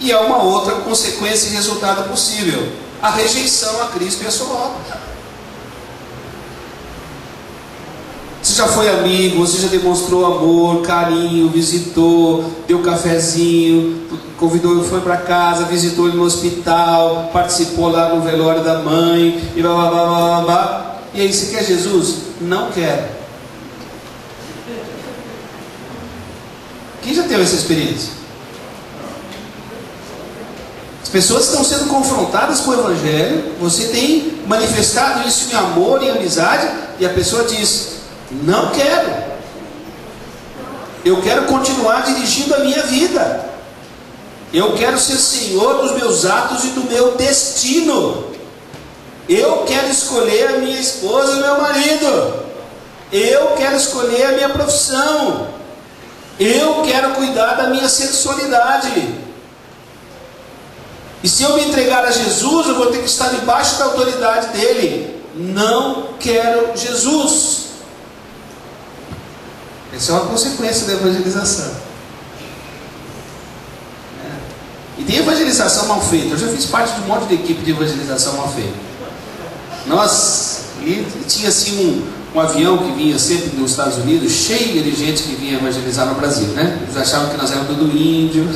[SPEAKER 1] e há uma outra consequência e resultado possível: a rejeição a Cristo e a sua obra. Você já foi amigo, você já demonstrou amor, carinho, visitou, deu cafezinho, convidou, foi para casa, visitou ele no hospital, participou lá no velório da mãe, e blá blá blá blá blá. E aí, você quer Jesus? Não quero. Quem já teve essa experiência? As pessoas estão sendo confrontadas com o Evangelho, você tem manifestado isso em amor e amizade, e a pessoa diz: não quero. Eu quero continuar dirigindo a minha vida. Eu quero ser senhor dos meus atos e do meu destino. Eu quero escolher a minha esposa e o meu marido. Eu quero escolher a minha profissão. Eu quero cuidar da minha sexualidade. E se eu me entregar a Jesus, eu vou ter que estar debaixo da autoridade dele. Não quero Jesus. Essa é uma consequência da evangelização. E tem evangelização mal feita. Eu já fiz parte de um monte de equipe de evangelização mal feita. E tinha assim um avião que vinha sempre dos Estados Unidos, cheio de gente que vinha evangelizar no Brasil, né? Eles achavam que nós éramos tudo índio.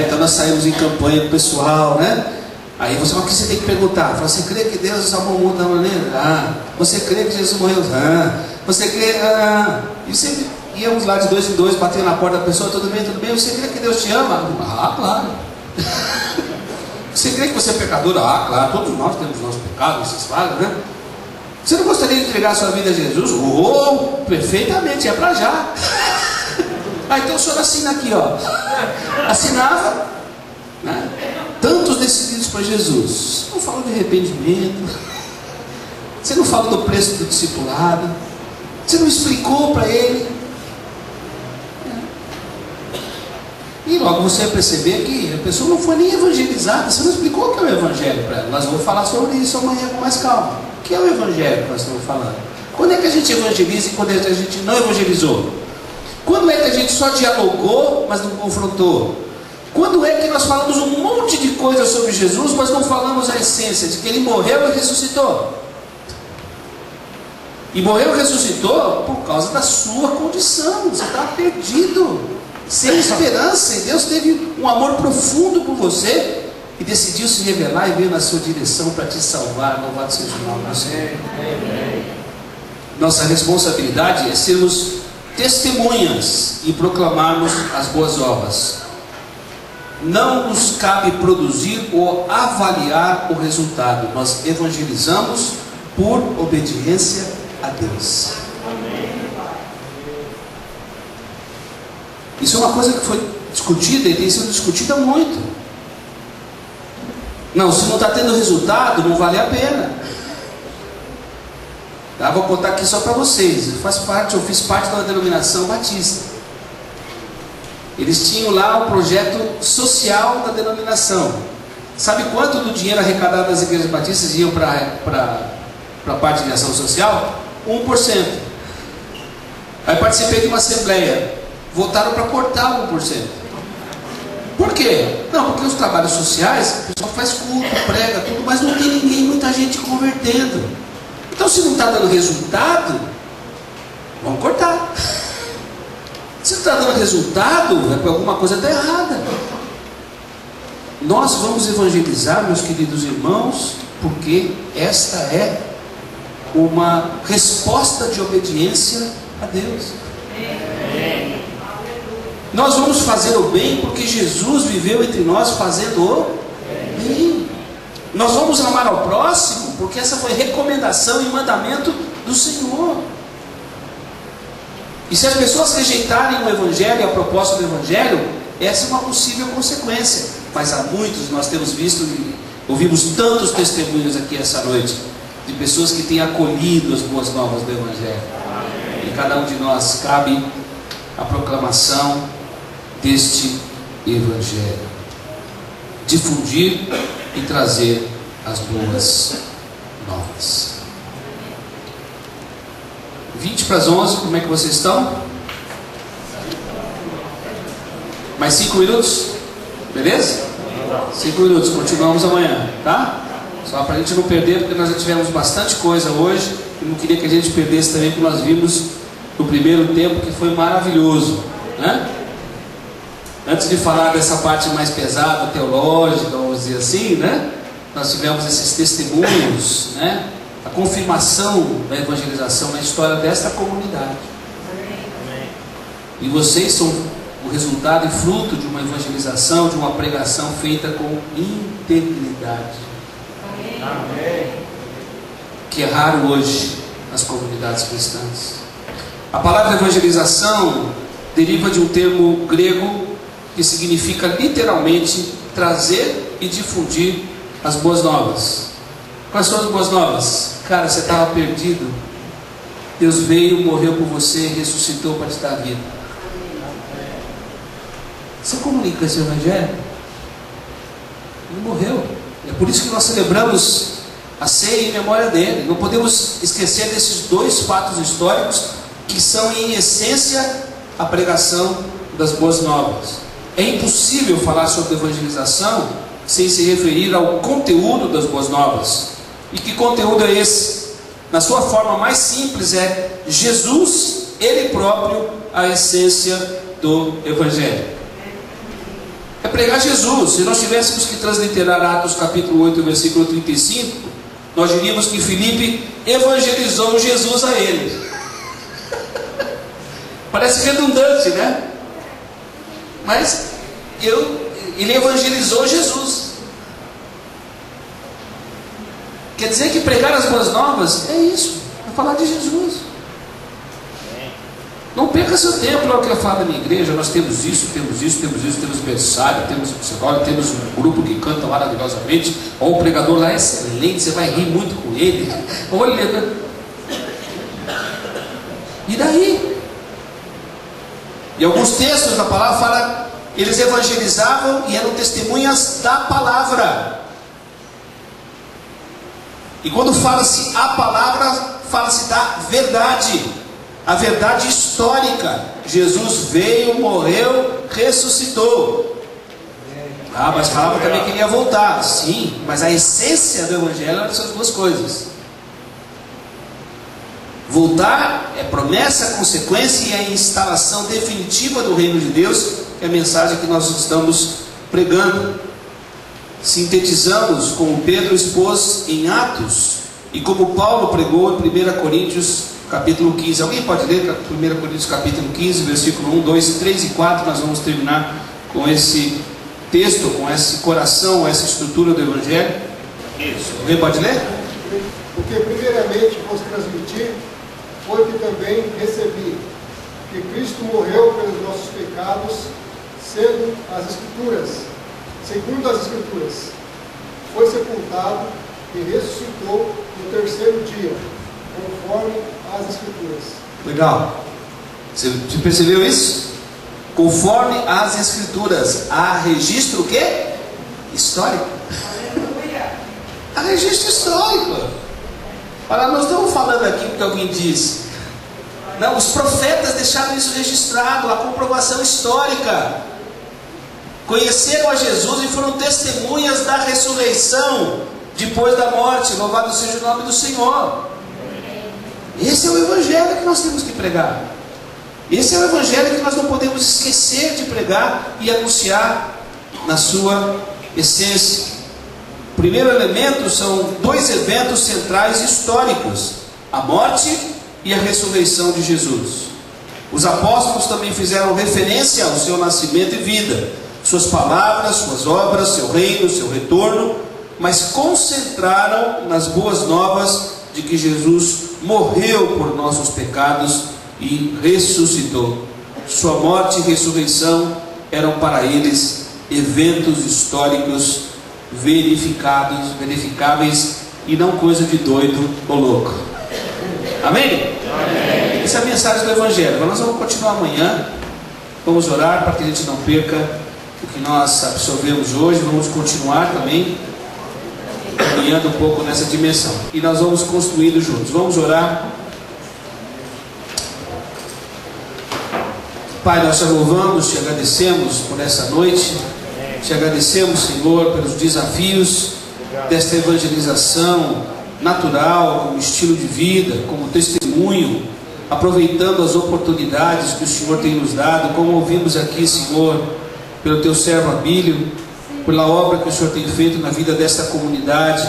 [SPEAKER 1] Então nós saímos em campanha com o pessoal, né? Aí você fala, o que você tem que perguntar? Fala, você crê que Deus salvou o mundo da maneira? Ah. Você crê que Jesus morreu? Ah. Você crê? Ah. E você íamos lá de 2 em 2, batendo na porta da pessoa, tudo bem, tudo bem? Você crê que Deus te ama? Ah, claro. Você crê que você é pecador? Ah, claro, todos nós temos nossos pecados, vocês falam, né? Você não gostaria de entregar a sua vida a Jesus? Oh, perfeitamente, é para já. Ah, então o senhor assina aqui, ó. Assinava, né? Tantos decididos por Jesus. Você não fala de arrependimento, você não fala do preço do discipulado, você não explicou para ele. E logo você vai perceber que a pessoa não foi nem evangelizada, você não explicou o que é o evangelho para ela. Nós vamos falar sobre isso amanhã com mais calma. O que é o evangelho que nós estamos falando? Quando é que a gente evangeliza e quando é que a gente não evangelizou? Quando é que a gente só dialogou, mas não confrontou? Quando é que nós falamos um monte de coisas sobre Jesus, mas não falamos a essência de que ele morreu e ressuscitou? E morreu e ressuscitou por causa da sua condição. Você está perdido, sem esperança, e Deus teve um amor profundo por você e decidiu se revelar e veio na sua direção para te salvar. Louvado seja o nome do Senhor. Nossa responsabilidade é sermos testemunhas e proclamarmos as boas novas. Não nos cabe produzir ou avaliar o resultado. Nós evangelizamos por obediência a Deus. Isso é uma coisa que foi discutida e tem sido discutida muito. Não, se não está tendo resultado, não vale a pena. Tá? Vou contar aqui só para vocês. Eu fiz parte da denominação batista. Eles tinham lá o projeto social da denominação. Sabe quanto do dinheiro arrecadado das igrejas batistas iam para a parte de ação social? 1%. Aí participei de uma assembleia. Votaram para cortar 1%. Por quê? Não, porque os trabalhos sociais, o pessoal faz culto, prega, tudo, mas não tem ninguém, muita gente convertendo. Então, se não está dando resultado, vamos cortar. Se não está dando resultado, é porque alguma coisa está errada. Nós vamos evangelizar, meus queridos irmãos, porque esta é uma resposta de obediência a Deus. Nós vamos fazer o bem porque Jesus viveu entre nós fazendo o bem. Nós vamos amar ao próximo porque essa foi recomendação e mandamento do Senhor. E se as pessoas rejeitarem o Evangelho e a proposta do Evangelho, essa é uma possível consequência. Mas há muitos, nós temos visto e ouvimos tantos testemunhos aqui essa noite, de pessoas que têm acolhido as boas novas do Evangelho. E cada um de nós cabe a proclamação deste Evangelho. Difundir e trazer as boas novas. 20 para as 11, como é que vocês estão? Mais 5 minutos? Beleza? 5 minutos, continuamos amanhã, tá? Só para a gente não perder, porque nós já tivemos bastante coisa hoje e não queria que a gente perdesse também, porque nós vimos no primeiro tempo que foi maravilhoso, né? Antes de falar dessa parte mais pesada, teológica, vamos dizer assim, né? Nós tivemos esses testemunhos, né? A confirmação da evangelização na história desta comunidade. E vocês são o resultado e fruto de uma evangelização, de uma pregação feita com integridade. Amém. Que é raro hoje nas comunidades cristãs. A palavra evangelização deriva de um termo grego que significa literalmente trazer e difundir as boas novas. Quais são as boas novas? Cara, você estava perdido, Deus veio, morreu por você, ressuscitou para te dar vida. Você comunica esse Evangelho? Ele morreu. É por isso que nós celebramos a ceia em memória dele. Não podemos esquecer desses dois fatos históricos que são em essência a pregação das boas novas. É impossível falar sobre evangelização sem se referir ao conteúdo das boas novas. E que conteúdo é esse? Na sua forma mais simples é Jesus, Ele próprio, a essência do Evangelho. É pregar Jesus. Se nós tivéssemos que transliterar Atos capítulo 8, versículo 35, nós diríamos que Filipe evangelizou Jesus a ele. Parece redundante, né? Mas ele evangelizou Jesus. Quer dizer que pregar as boas novas é isso, é falar de Jesus. Não perca seu tempo. Lá o que eu falo da minha igreja, nós temos isso, temos berçário, temos um grupo que canta maravilhosamente, ou o pregador lá é excelente, você vai rir muito com ele. Olha, e daí? E alguns textos da palavra falam, eles evangelizavam e eram testemunhas da palavra. E quando fala-se a palavra, fala-se da verdade, a verdade histórica. Jesus veio, morreu, ressuscitou. Ah, mas falava também que ele ia voltar. Sim, mas a essência do evangelho eram essas duas coisas. Voltar é promessa, consequência e a instalação definitiva do reino de Deus, que é a mensagem que nós estamos pregando. Sintetizamos como Pedro expôs em Atos e como Paulo pregou em 1 Coríntios capítulo 15. Alguém pode ler 1 Coríntios capítulo 15, versículo 1, 2, 3 e 4. Nós vamos terminar com esse texto, com esse coração, essa estrutura do Evangelho. Isso. Alguém pode ler?
[SPEAKER 3] Porque primeiramente vos transmitir foi que também recebi, que Cristo morreu pelos nossos pecados, segundo as Escrituras, foi sepultado e ressuscitou no terceiro dia, conforme as Escrituras.
[SPEAKER 1] Legal. Você percebeu isso? Conforme as Escrituras. Há registro o quê? Histórico. Há registro histórico. Olha, nós estamos falando aqui porque alguém diz. Não, os profetas deixaram isso registrado, a comprovação histórica. Conheceram a Jesus e foram testemunhas da ressurreição depois da morte. Louvado seja o nome do Senhor. Esse é o Evangelho que nós temos que pregar. Esse é o Evangelho que nós não podemos esquecer de pregar e anunciar na sua essência. O primeiro elemento são dois eventos centrais históricos: a morte e a ressurreição de Jesus. Os apóstolos também fizeram referência ao seu nascimento e vida, suas palavras, suas obras, seu reino, seu retorno, mas concentraram nas boas novas de que Jesus morreu por nossos pecados e ressuscitou. Sua morte e ressurreição eram para eles eventos históricos verificáveis e não coisa de doido ou louco. Amém? Amém. Essa é a mensagem do Evangelho. Mas nós vamos continuar amanhã. Vamos orar para que a gente não perca o que nós absorvemos hoje. Vamos continuar também caminhando um pouco nessa dimensão, e nós vamos construindo juntos. Vamos orar. Pai, nós te louvamos, te agradecemos por essa noite, te agradecemos, Senhor, pelos desafios desta evangelização natural, como estilo de vida, como testemunho, aproveitando as oportunidades que o Senhor tem nos dado, como ouvimos aqui, Senhor, pelo teu servo Abílio, pela obra que o Senhor tem feito na vida desta comunidade,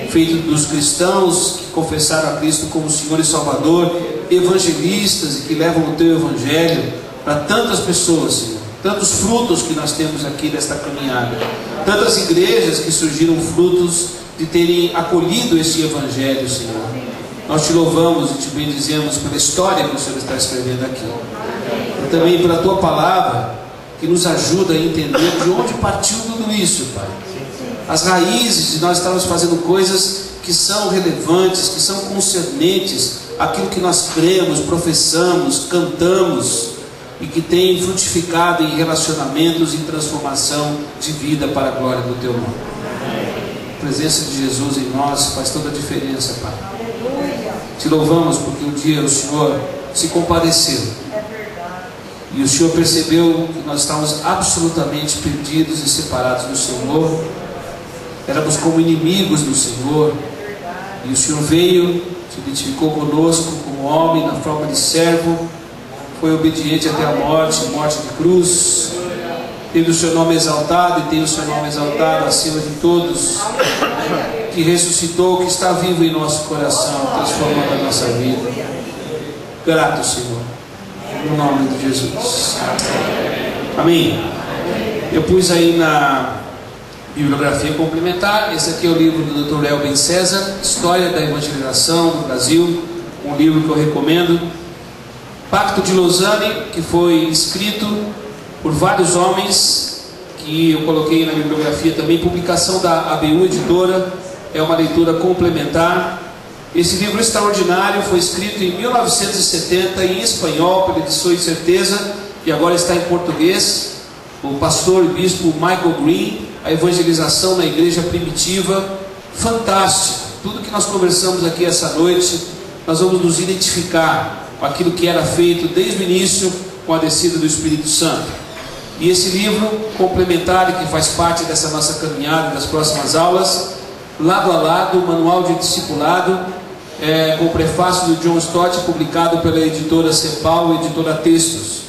[SPEAKER 1] feito dos cristãos que confessaram a Cristo como Senhor e Salvador, evangelistas e que levam o teu Evangelho para tantas pessoas, Senhor, tantos frutos que nós temos aqui desta caminhada, tantas igrejas que surgiram frutos de terem acolhido este Evangelho, Senhor. Nós te louvamos e te bendizemos pela história que o Senhor está escrevendo aqui, e também pela tua palavra, que nos ajuda a entender de onde partiu tudo isso, Pai. As raízes de nós estarmos fazendo coisas que são relevantes, que são concernentes àquilo que nós cremos, professamos, cantamos, e que tem frutificado em relacionamentos e transformação de vida para a glória do teu nome. A presença de Jesus em nós faz toda a diferença, Pai. Te louvamos porque um dia o Senhor se compadeceu. E o Senhor percebeu que nós estávamos absolutamente perdidos e separados do Senhor. Éramos como inimigos do Senhor. E o Senhor veio, se identificou conosco como homem, na forma de servo. Foi obediente até a morte de cruz. tendo o seu nome exaltado e tem o seu nome exaltado acima de todos, que ressuscitou, que está vivo em nosso coração, transformando a nossa vida. Grato, Senhor, no nome de Jesus. Amém. Eu pus aí na bibliografia complementar, esse aqui é o livro do Dr. Léo Ben César, História da Evangelização no Brasil, um livro que eu recomendo. Pacto de Lausanne, que foi escrito por vários homens, que eu coloquei na bibliografia também, publicação da ABU Editora, é uma leitura complementar. Esse livro extraordinário foi escrito em 1970 em espanhol, pela Edição de Certeza, e agora está em português. O pastor e bispo Michael Green, a evangelização na igreja primitiva, fantástico. Tudo que nós conversamos aqui essa noite, nós vamos nos identificar com aquilo que era feito desde o início com a descida do Espírito Santo. E esse livro complementar, que faz parte dessa nossa caminhada das próximas aulas, lado a lado, o Manual de Discipulado, com o prefácio do John Stott, publicado pela editora Cepal, editora Textos.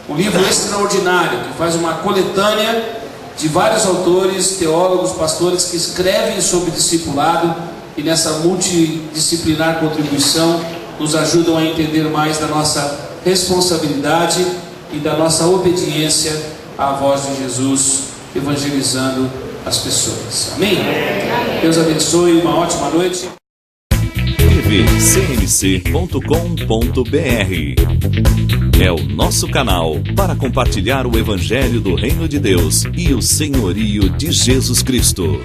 [SPEAKER 1] Um livro extraordinário, que faz uma coletânea de vários autores, teólogos, pastores, que escrevem sobre discipulado, e nessa multidisciplinar contribuição nos ajudam a entender mais da nossa responsabilidade e da nossa obediência à voz de Jesus, evangelizando as pessoas. Amém? Deus abençoe, uma ótima noite.
[SPEAKER 4] tvcmc.com.br é o nosso canal para compartilhar o Evangelho do Reino de Deus e o senhorio de Jesus Cristo.